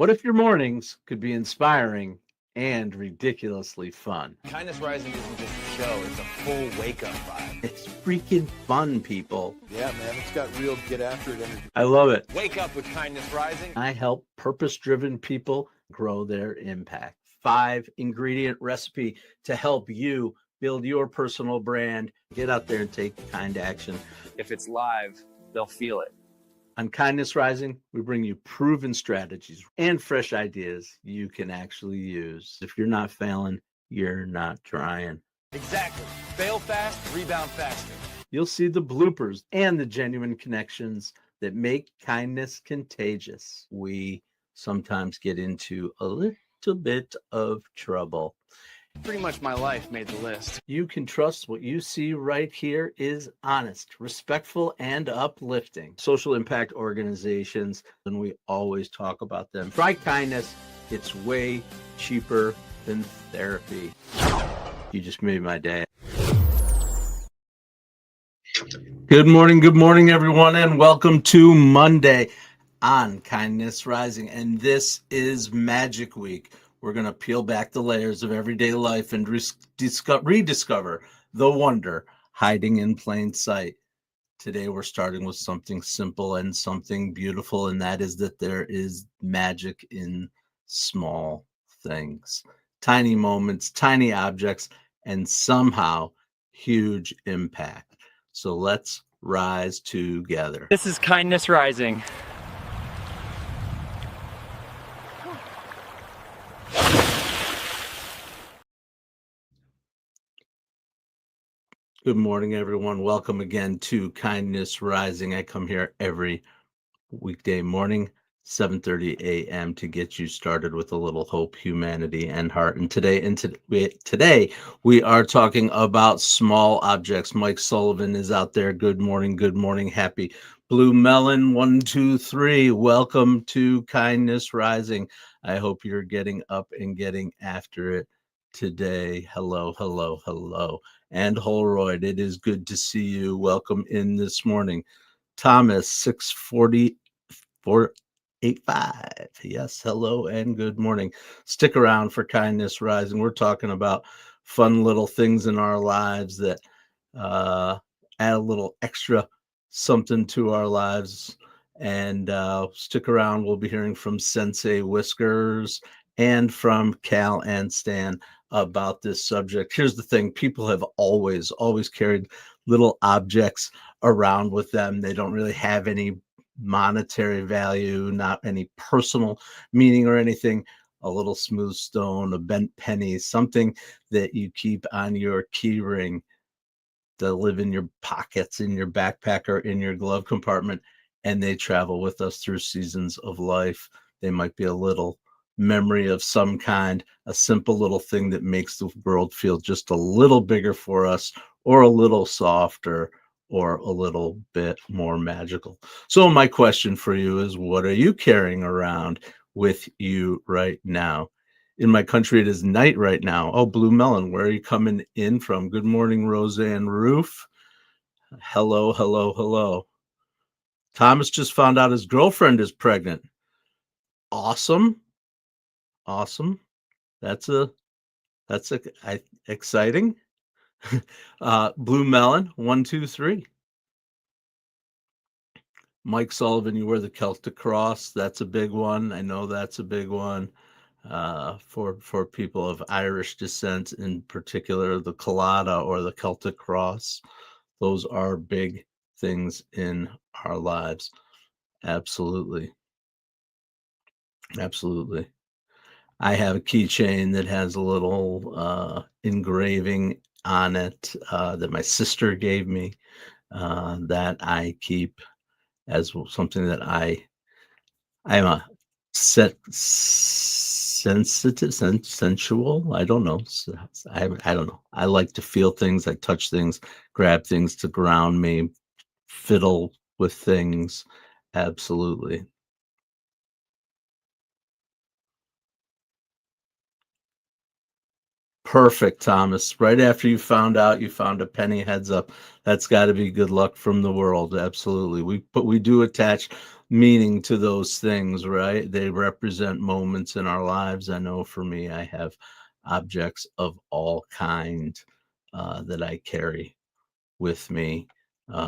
What if your mornings could be inspiring and ridiculously fun? Kindness Rising isn't just a show, it's a full wake-up vibe. It's freaking fun, people. Yeah, man, it's got real get after it energy. I love it. Wake up with Kindness Rising. I help purpose-driven people grow their impact. 5-ingredient recipe to help you build your personal brand. Get out there and take kind action. If it's live, they'll feel it. On Kindness Rising, we bring you proven strategies and fresh ideas you can actually use. If you're not failing, you're not trying. Exactly. Fail fast, rebound faster. You'll see the bloopers and the genuine connections that make kindness contagious. We sometimes get into a little bit of trouble. Pretty much my life made the list. You can trust what you see right here is honest, respectful, and uplifting. Social impact organizations, and we always talk about them. Try kindness. It's way cheaper than therapy. You just made my day. Good morning, everyone, and welcome to Monday on Kindness Rising. And this is Magic Week. We're going to peel back the layers of everyday life and rediscover the wonder hiding in plain sight. Today, we're starting with something simple and something beautiful, and that is that there is magic in small things, tiny moments, tiny objects, and somehow huge impact. So let's rise together. This is Kindness Rising. Good morning, everyone. Welcome again to Kindness Rising. I come here every weekday morning, 7:30 a.m. to get you started with a little hope, humanity, and heart. And today we are talking about small objects. Mike Sullivan is out there. Good morning. Happy Blue Melon 123. Welcome to Kindness Rising. I hope you're getting up and getting after it today. Hello. And Holroyd, it is good to see you. Welcome in this morning. Thomas 64485. Yes, hello and good morning. Stick around for Kindness Rising. We're talking about fun little things in our lives that add a little extra something to our lives. And stick around. We'll be hearing from Sensei Whiskers and from Cal and Stan about this subject. Here's the thing. People have always carried little objects around with them. They don't really have any monetary value, not any personal meaning or anything. A little smooth stone, a bent penny, something that you keep on your key ring to live in your pockets, in your backpack, or in your glove compartment. And they travel with us through seasons of life. They might be a little memory of some kind, a simple little thing that makes the world feel just a little bigger for us, or a little softer, or a little bit more magical. So my question for you is, what are you carrying around with you right now? In my country, it is night right now. Oh, Blue Melon, where are you coming in from? Good morning, Roseanne Roof. Hello. Thomas just found out his girlfriend is pregnant. Awesome. That's exciting. Blue Melon 123. Mike Sullivan, you wear the Celtic cross. That's a big one. I know that's a big one for people of Irish descent, in particular, the collada or the Celtic cross. Those are big things in our lives. Absolutely. I have a keychain that has a little engraving on it that my sister gave me that I keep as something that I'm a sensual. I don't know. I don't know. I like to feel things. I touch things, grab things to ground me, fiddle with things. Absolutely. Perfect, Thomas. Right after you found out you found a penny, heads up. That's got to be good luck from the world. Absolutely. We do attach meaning to those things, right? They represent moments in our lives. I know for me, I have objects of all kind that I carry with me.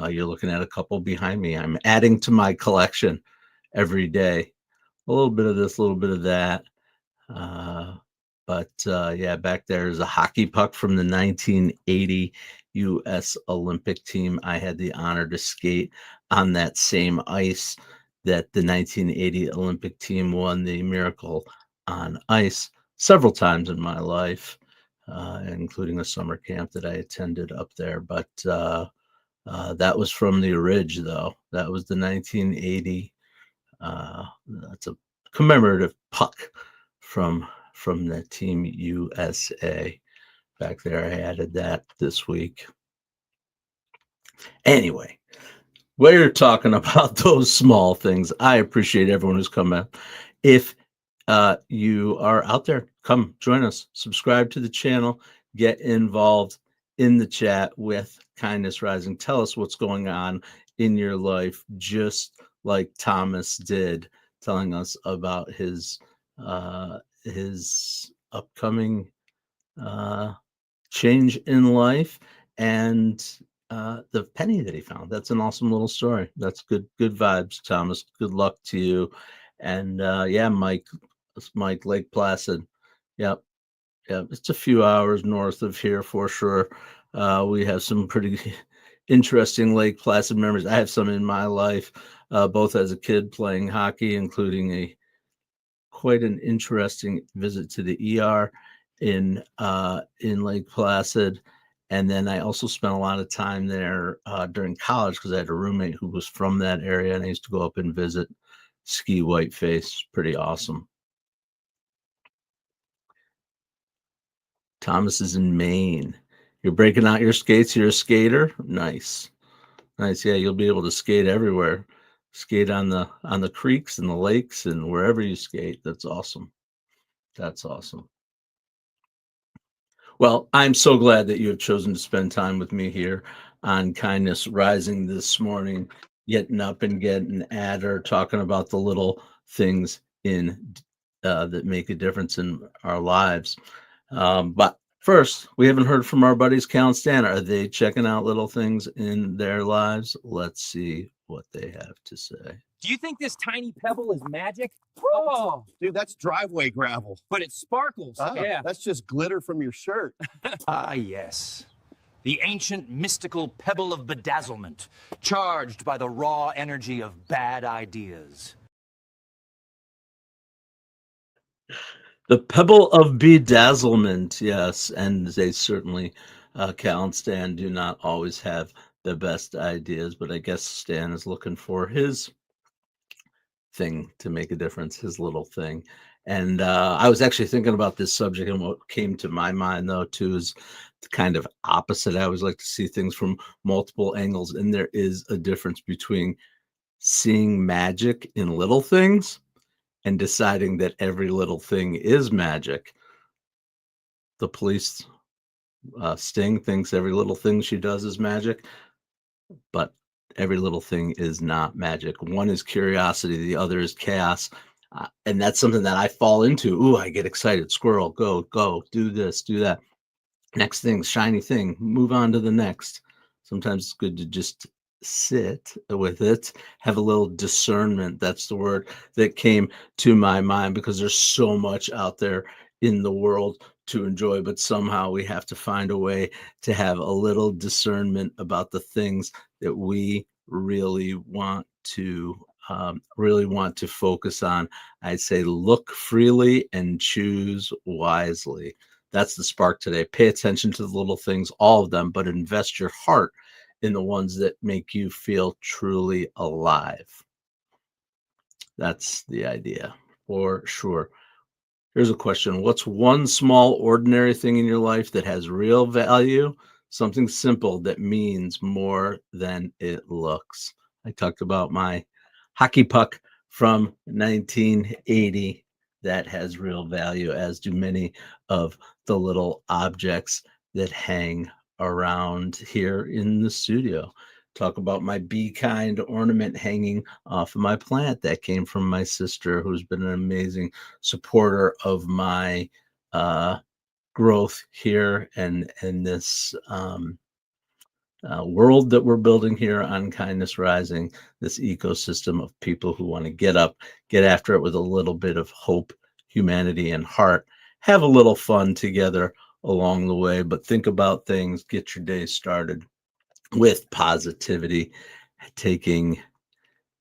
You're looking at a couple behind me. I'm adding to my collection every day. A little bit of this, a little bit of that. Uh, but yeah, back there is a hockey puck from the 1980 U.S. Olympic team. I had the honor to skate on that same ice that the 1980 Olympic team won the Miracle on Ice several times in my life, including a summer camp that I attended up there. But that was from the Ridge, though. That was the 1980. That's a commemorative puck from the Team USA back there. I added that this week. Anyway, we're talking about those small things. I appreciate everyone who's come out. If you are out there, come join us. Subscribe to the channel. Get involved in the chat with Kindness Rising. Tell us what's going on in your life, just like Thomas did, telling us about his upcoming change in life and the penny that he found. That's an awesome little story. That's good vibes, Thomas. Good luck to you. And yeah, Mike, Lake Placid. Yep. Yeah, it's a few hours north of here for sure. We have some pretty interesting Lake Placid memories. I have some in my life, both as a kid playing hockey, including quite an interesting visit to the ER in Lake Placid. And then I also spent a lot of time there during college because I had a roommate who was from that area, and I used to go up and visit, ski Whiteface. Pretty awesome. Thomas is in Maine. You're breaking out your skates. You're a skater. Nice. Yeah, you'll be able to skate everywhere. Skate on the creeks and the lakes and wherever you skate. That's awesome. Well, I'm so glad that you have chosen to spend time with me here on Kindness Rising this morning, getting up and getting at her, talking about the little things that make a difference in our lives. But first, we haven't heard from our buddies Cal and Stan. Are they checking out little things in their lives? Let's see what they have to say. Do you think this tiny pebble is magic? Oh, Dude, that's driveway gravel. but it sparkles. Yeah. That's just glitter from your shirt. Ah, yes. The ancient mystical Pebble of Bedazzlement, charged by the raw energy of bad ideas. The Pebble of Bedazzlement, yes, and they certainly, Cal and Stan do not always have the best ideas, but I guess Stan is looking for his thing to make a difference, his little thing. And I was actually thinking about this subject, and what came to my mind, though, too, is the kind of opposite. I always like to see things from multiple angles, and there is a difference between seeing magic in little things and deciding that every little thing is magic. The police, Sting, thinks every little thing she does is magic, but every little thing is not magic. One is curiosity, the other is chaos. And that's something that I fall into. Ooh, I get excited. Squirrel, go, do this, do that. Next thing, shiny thing, move on to the next. Sometimes it's good to just sit with it, have a little discernment. That's the word that came to my mind, because there's so much out there in the world to enjoy, but somehow we have to find a way to have a little discernment about the things that we really want to focus on. I'd say look freely and choose wisely. That's the spark today. Pay attention to the little things, all of them, but invest your heart in the ones that make you feel truly alive. That's the idea, for sure. Here's a question. What's one small, ordinary thing in your life that has real value? Something simple that means more than it looks. I talked about my hockey puck from 1980. That has real value, as do many of the little objects that hang around here in the studio. talk about my Be Kind ornament hanging off of my plant that came from my sister, who's been an amazing supporter of my growth here and this world that we're building here on Kindness Rising, this ecosystem of people who want to get up, get after it with a little bit of hope, humanity, and heart, have a little fun together along the way, but think about things, get your day started with positivity, taking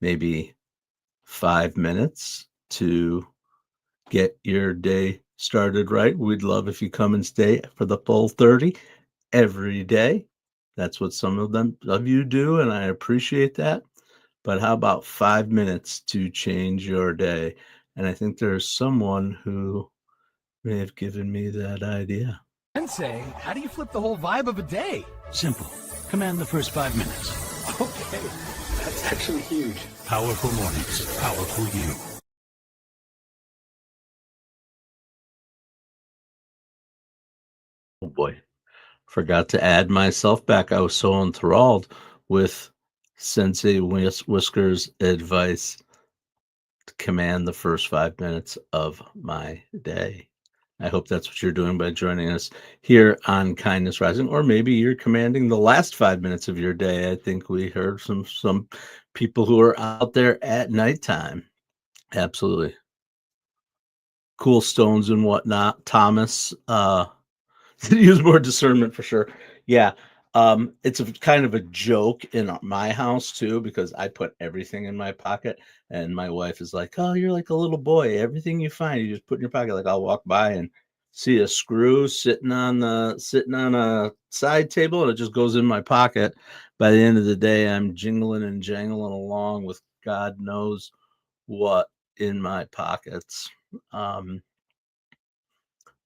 maybe 5 minutes to get your day started right. We'd love if you come and stay for the full 30 every day. That's what some of you do, and I appreciate that. But how about 5 minutes to change your day? And I think there's someone who may have given me that idea. Sensei, how do you flip the whole vibe of a day? Simple. Command the first 5 minutes. Okay, that's actually huge. Powerful mornings. Powerful you. Oh boy, forgot to add myself back. I was so enthralled with Sensei Whiskers' advice to command the first 5 minutes of my day. I hope that's what you're doing by joining us here on Kindness Rising, or maybe you're commanding the last 5 minutes of your day. I think we heard some people who are out there at nighttime. Absolutely. Cool stones and whatnot. Thomas, use more discernment for sure. Yeah. It's a kind of a joke in my house too, because I put everything in my pocket, and my wife is like, "Oh, you're like a little boy. Everything you find, you just put in your pocket." Like I'll walk by and see a screw sitting on a side table, and it just goes in my pocket. By the end of the day, I'm jingling and jangling along with God knows what in my pockets.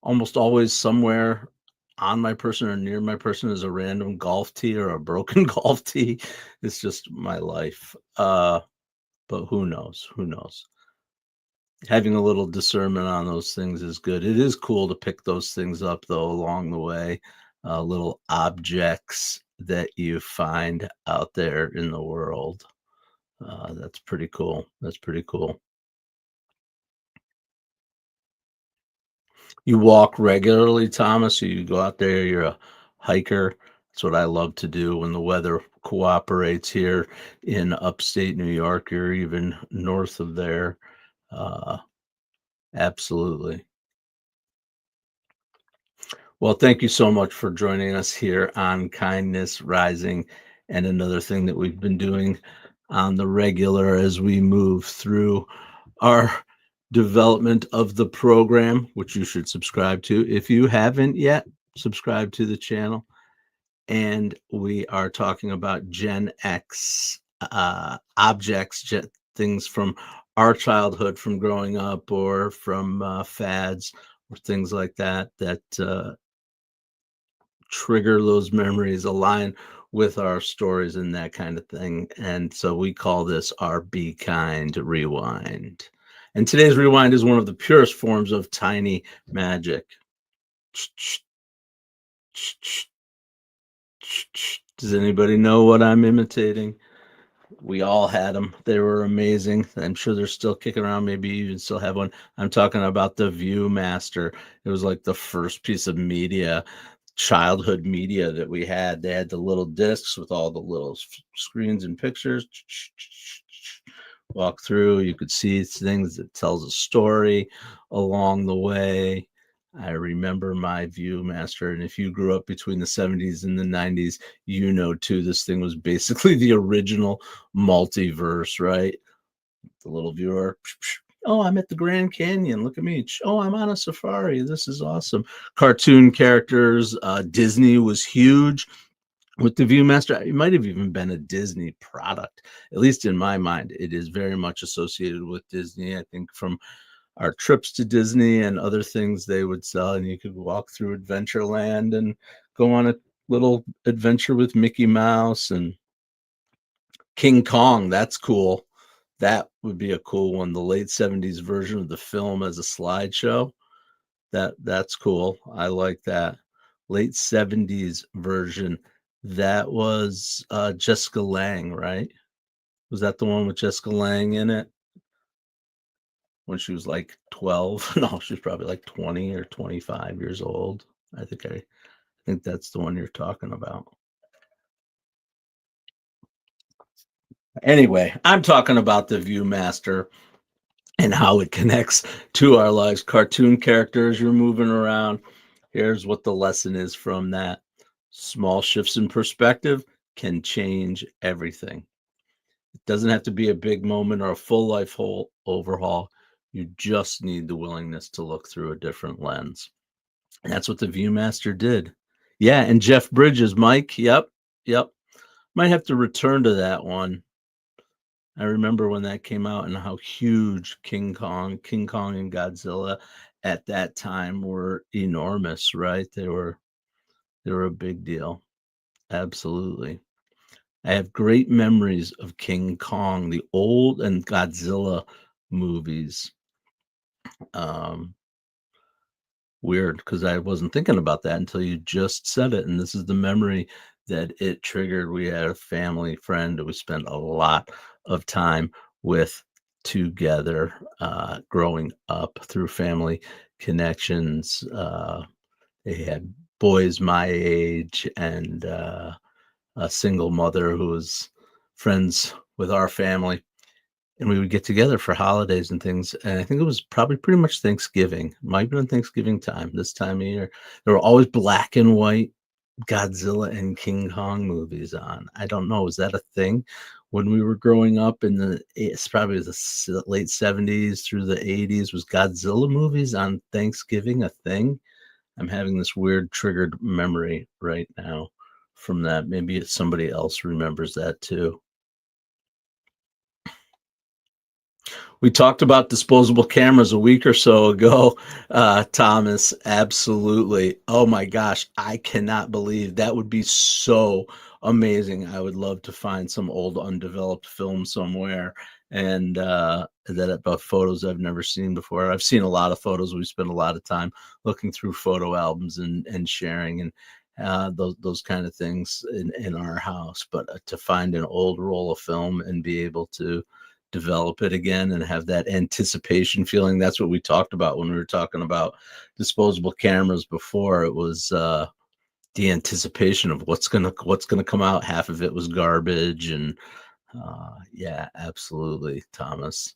Almost always somewhere on my person or near my person is a random golf tee or a broken golf tee. It's just my life. But who knows? Who knows? Having a little discernment on those things is good. It is cool to pick those things up though along the way, little objects that you find out there in the world. That's pretty cool. That's pretty cool. You walk regularly, Thomas, or you go out there, you're a hiker. That's what I love to do when the weather cooperates here in upstate New York or even north of there. Uh, Absolutely. Well, thank you so much for joining us here on Kindness Rising, and another thing that we've been doing on the regular as we move through our development of the program, which you should subscribe to. If you haven't yet, subscribe to the channel. And we are talking about Gen X objects, things from our childhood, from growing up, or from fads, or things like that, that trigger those memories, align with our stories and that kind of thing. And so we call this our Be Kind Rewind. And today's rewind is one of the purest forms of tiny magic. Does anybody know what I'm imitating? We all had them. They were amazing. I'm sure they're still kicking around. Maybe you even still have one. I'm talking about the Viewmaster. It was like the first piece of media, childhood media that we had. They had the little discs with all the little screens and pictures. Walk through, you could see things that tells a story along the way. I remember my Viewmaster, and if you grew up between the 70s and the 90s, you know too, this thing was basically the original multiverse, right? The little viewer. Oh, I'm at the Grand Canyon. Look at me. Oh, I'm on a safari. This is awesome. Cartoon characters. Disney was huge with the Viewmaster. It might have even been a Disney product. At least in my mind, it is very much associated with Disney. I think from our trips to Disney and other things they would sell, and you could walk through Adventureland and go on a little adventure with Mickey Mouse and King Kong. That's cool. That would be a cool one. The late 70s version of the film as a slideshow. That's cool. I like that. Late 70s version That was Jessica Lange, right? Was that the one with Jessica Lange in it when she was like 12? No, she was probably like 20 or 25 years old. I think that's the one you're talking about. Anyway, I'm talking about the Viewmaster and how it connects to our lives. Cartoon characters, you're moving around. Here's what the lesson is from that. Small shifts in perspective can change everything. It doesn't have to be a big moment or a full life whole overhaul. You just need the willingness to look through a different lens. And that's what the Viewmaster did. Yeah, and Jeff Bridges, Mike. Yep, yep. Might have to return to that one. I remember when that came out and how huge King Kong and Godzilla at that time were enormous, right? They were a big deal. Absolutely. I have great memories of King Kong, the old and Godzilla movies. Um, Weird, because I wasn't thinking about that until you just said it, and this is the memory that it triggered. We had a family friend that we spent a lot of time with together, growing up through family connections. They had boys my age and a single mother who was friends with our family, and we would get together for holidays and things. And I think it was probably pretty much Thanksgiving. Might have been Thanksgiving time, this time of year. There were always black and white Godzilla and King Kong movies on. I don't know, was that a thing when we were growing up in it's probably the late 70s through the 80s? Was Godzilla movies on Thanksgiving a thing? I'm having this weird triggered memory right now from that. Maybe somebody else remembers that too. We talked about disposable cameras a week or so ago, Thomas. Absolutely. Oh my gosh, I cannot believe that would be so amazing. I would love to find some old undeveloped film somewhere and that about photos I've never seen before. I've seen a lot of photos. We spend a lot of time looking through photo albums and sharing and those kind of things in our house. But to find an old roll of film and be able to develop it again and have that anticipation feeling. That's what we talked about when we were talking about disposable cameras before. It was the anticipation of what's gonna come out. Half of it was garbage, and yeah, absolutely, Thomas.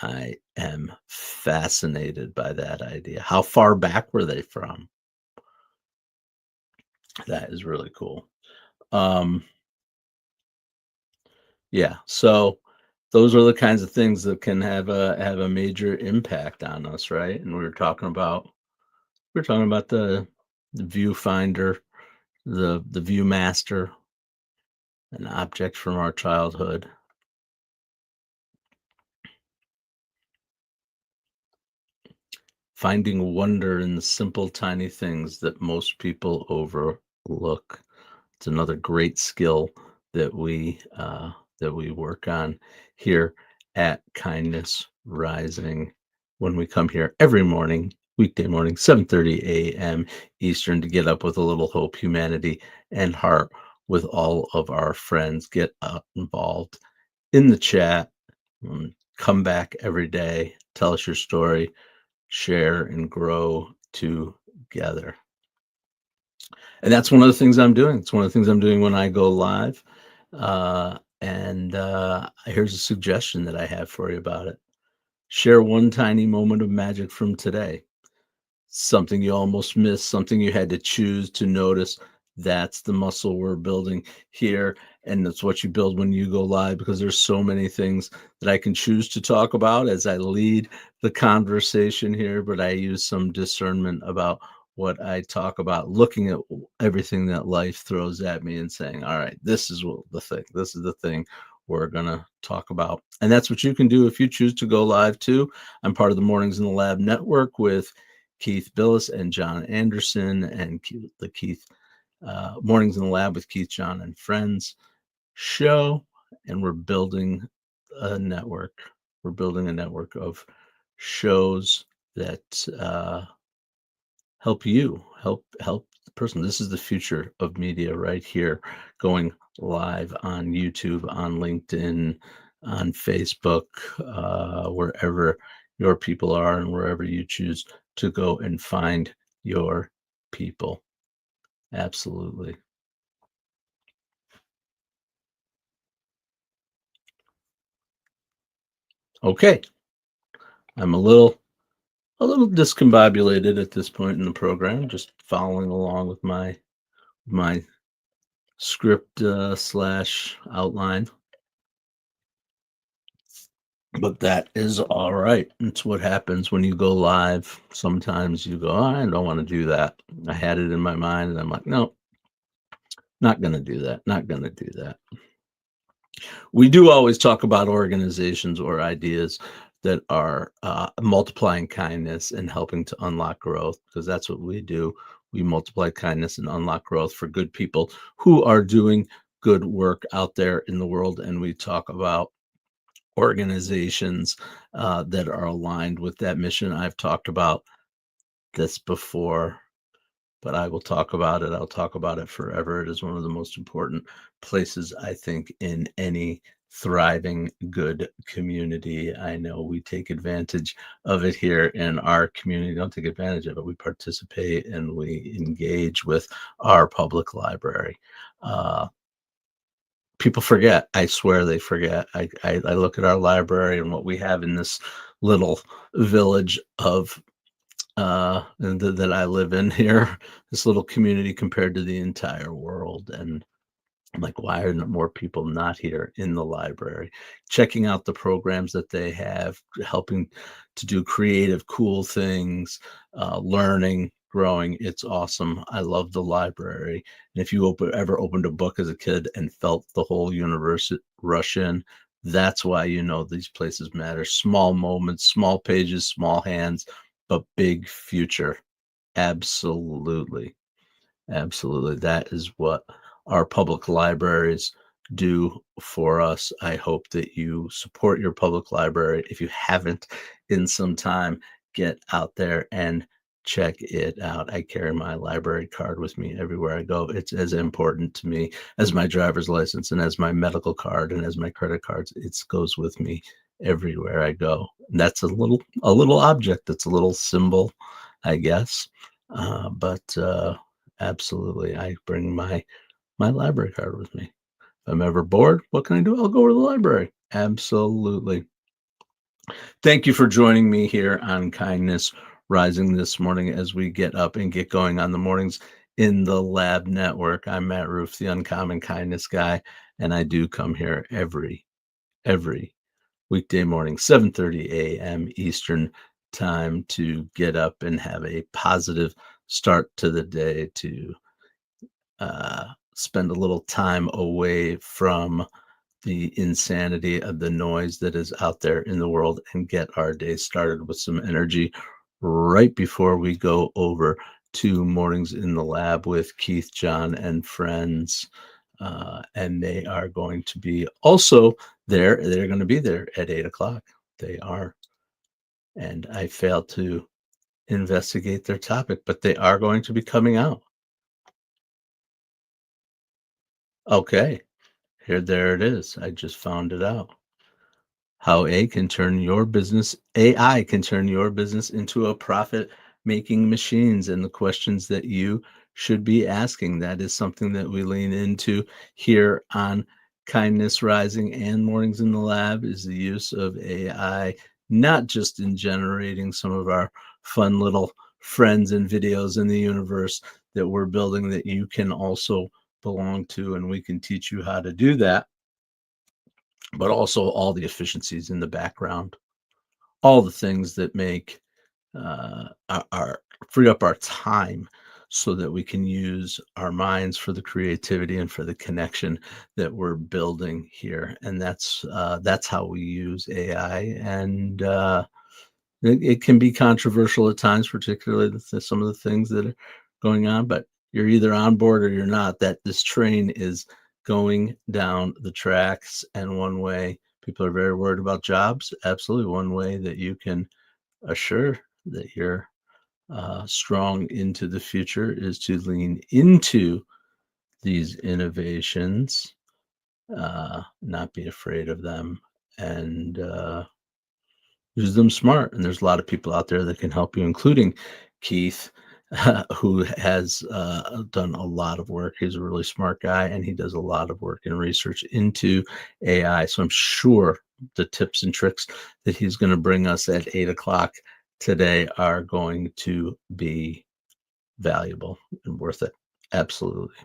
I am fascinated by that idea. How far back were they from? That is really cool. Yeah, so those are the kinds of things that can have a major impact on us, right? And we're talking about the viewfinder, the viewmaster, an object from our childhood. Finding wonder in the simple, tiny things that most people overlook. It's another great skill that we work on here at Kindness Rising when we come here every morning, weekday morning, 7:30 a.m. Eastern, to get up with a little hope, humanity, and heart with all of our friends. Get involved in the chat. Come back every day. Tell us your story. Share and grow together. And that's one of the things I'm doing. It's one of the things I'm doing when I go live. And here's a suggestion that I have for you about it. Share one tiny moment of magic from today. Something you almost missed, something you had to choose to notice. That's the muscle we're building here. And that's what you build when you go live, because there's so many things that I can choose to talk about as I lead the conversation here, but I use some discernment about what I talk about, looking at everything that life throws at me and saying, all right, this is the thing we're going to talk about. And that's what you can do if you choose to go live too. I'm part of the Mornings in the Lab network with Keith Billis and John Anderson, and the Keith Mornings in the Lab with Keith, John, and Friends show. And we're building a network. We're building a network of shows that help you, help person. This is the future of media right here, going live on YouTube, on LinkedIn, on Facebook, wherever your people are and wherever you choose to go and find your people. Absolutely. Okay. I'm a little discombobulated at this point in the program, just following along with my script slash outline. But that is all right. It's what happens when you go live. Sometimes you go, "Oh, I don't want to do that. I had it in my mind, and I'm like, no, not going to do that. Not going to do that." We do always talk about organizations or ideas that are multiplying kindness and helping to unlock growth, because that's what we do. We multiply kindness and unlock growth for good people who are doing good work out there in the world. And we talk about organizations that are aligned with that mission. I've talked about this before, but I will talk about it. I'll talk about it forever. It is one of the most important places, I think, in any thriving, good community. I know we take advantage of it here in our community. Don't take advantage of it. We participate and we engage with our public library. People forget. I swear they forget. I look at our library and what we have in this little village of that I live in here, this little community compared to the entire world. And I'm like, why are more people not here in the library, checking out the programs that they have, helping to do creative, cool things, learning, growing? It's awesome. I love the library. And if you ever opened a book as a kid and felt the whole universe rush in, that's why you know these places matter. Small moments, small pages, small hands, but big future. Absolutely. Absolutely. That is what our public libraries do for us. I hope that you support your public library. If you haven't in some time, get out there and check it out. I carry my library card with me everywhere I go. It's as important to me as my driver's license and as my medical card and as my credit cards. It goes with me everywhere I go. And that's a little object. That's a little symbol, I guess. But absolutely, I bring my library card with me. If I'm ever bored, what can I do? I'll go to the library. Absolutely. Thank you for joining me here on Kindness Rising this morning as we get up and get going on the mornings in the Lab Network. I'm Matt Roof, the Uncommon Kindness Guy, and I do come here every weekday morning, 7:30 a.m. Eastern time, to get up and have a positive start to the day, to spend a little time away from the insanity of the noise that is out there in the world and get our day started with some energy right before we go over to Mornings in the Lab with Keith, John, and friends. And they are going to be also there. They're going to be there at 8 o'clock. They are. And I failed to investigate their topic, but they are going to be coming out. Okay. There it is. I just found it out. How AI can turn your business into a profit-making machines, and the questions that you should be asking. That is something that we lean into here on Kindness Rising and Mornings in the Lab, is the use of AI, not just in generating some of our fun little friends and videos in the universe that we're building that you can also belong to, and we can teach you how to do that, but also all the efficiencies in the background, all the things that make our free up our time so that we can use our minds for the creativity and for the connection that we're building here. And that's how we use AI. And it can be controversial at times, particularly with some of the things that are going on, but you're either on board or you're not. That this train is going down the tracks. And one way people are very worried about jobs, absolutely, one way that you can assure that your strong into the future is to lean into these innovations, not be afraid of them, and use them smart. And there's a lot of people out there that can help you, including Keith, who has done a lot of work. He's a really smart guy, and he does a lot of work and research into AI. So I'm sure the tips and tricks that he's going to bring us at 8 o'clock today are going to be valuable and worth it. Absolutely.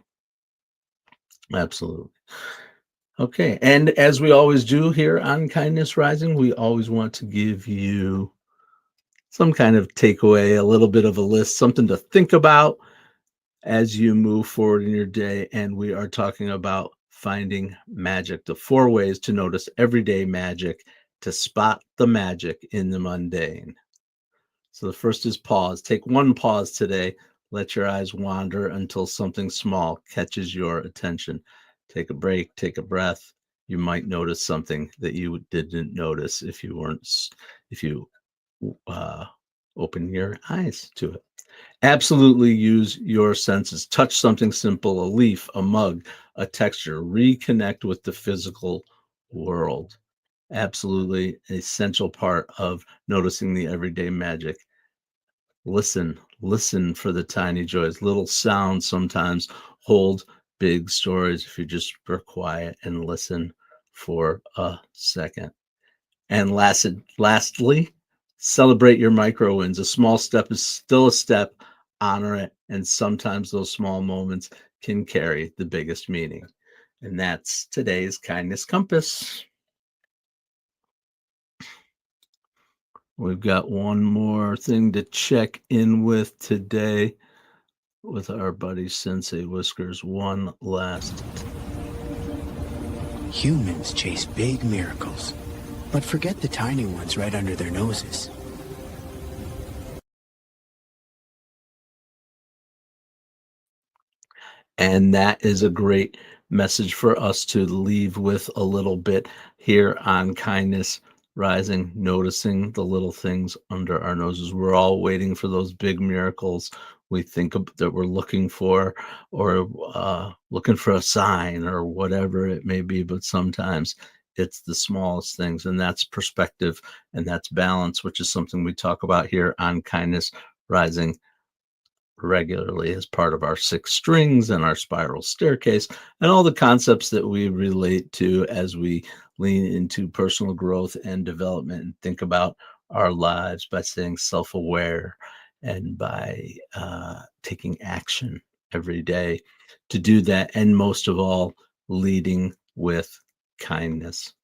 Absolutely. Okay. And as we always do here on Kindness Rising, we always want to give you some kind of takeaway, a little bit of a list, something to think about as you move forward in your day. And we are talking about finding magic, the 4 ways to notice everyday magic, to spot the magic in the mundane. So the first is pause. Take one pause today. Let your eyes wander until something small catches your attention. Take a break, take a breath. You might notice something that you didn't notice if you open your eyes to it. Absolutely use your senses. Touch something simple, a leaf, a mug, a texture. Reconnect with the physical world. Absolutely essential part of noticing the everyday magic. Listen for the tiny joys. Little sounds sometimes hold big stories if you just are quiet and listen for a second. And lastly, celebrate your micro wins. A small step is still a step. Honor it. And sometimes those small moments can carry the biggest meaning. And that's today's Kindness Compass. We've got one more thing to check in with today with our buddy Sensei Whiskers. One last. Humans chase big miracles, but forget the tiny ones right under their noses. And that is a great message for us to leave with a little bit here on Kindness Rising, noticing the little things under our noses. We're all waiting for those big miracles we think that we're looking for, or looking for a sign or whatever it may be. But sometimes it's the smallest things, and that's perspective and that's balance, which is something we talk about here on Kindness Rising regularly as part of our 6 strings and our spiral staircase and all the concepts that we relate to as we lean into personal growth and development and think about our lives by staying self-aware and by taking action every day to do that. And most of all, leading with kindness.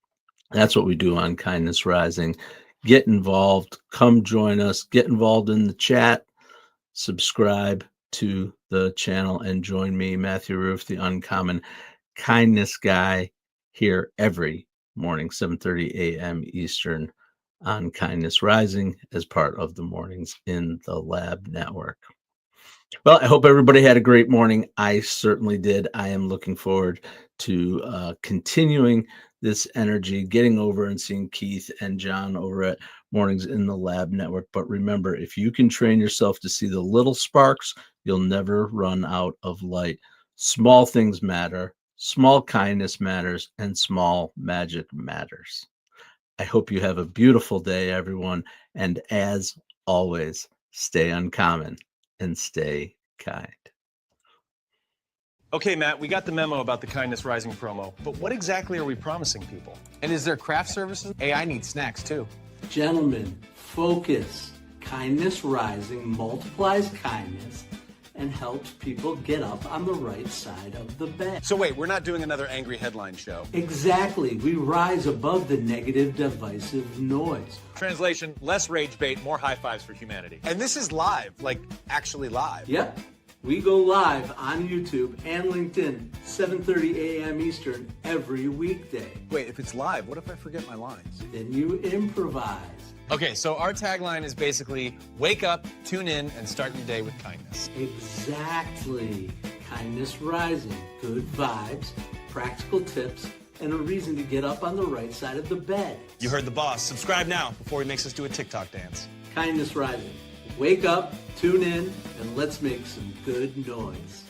That's what we do on Kindness Rising. Get involved. Come join us. Get involved in the chat. Subscribe to the channel and join me, Matthew Roof, the Uncommon Kindness Guy, here every morning, 7:30 a.m. Eastern on Kindness Rising as part of the Mornings in the Lab Network. Well, I hope everybody had a great morning. I certainly did. I am looking forward to continuing this energy, getting over and seeing Keith and John over at Mornings in the Lab Network. But remember, if you can train yourself to see the little sparks, you'll never run out of light. Small things matter, small kindness matters, and small magic matters. I hope you have a beautiful day, everyone. And as always, stay uncommon and stay kind. Okay, Matt, we got the memo about the Kindness Rising promo, but what exactly are we promising people? And is there craft services? Hey, I need snacks too. Gentlemen, focus. Kindness Rising multiplies kindness and helps people get up on the right side of the bed. So wait, we're not doing another angry headline show. Exactly. We rise above the negative, divisive noise. Translation, less rage bait, more high fives for humanity. And this is live, like actually live. Yep. We go live on YouTube and LinkedIn, 7:30 a.m. Eastern every weekday. Wait, if it's live, what if I forget my lines? Then you improvise. Okay, so our tagline is basically wake up, tune in, and start your day with kindness. Exactly. Kindness Rising. Good vibes, practical tips, and a reason to get up on the right side of the bed. You heard the boss. Subscribe now before he makes us do a TikTok dance. Kindness Rising. Wake up, tune in, and let's make some good noise.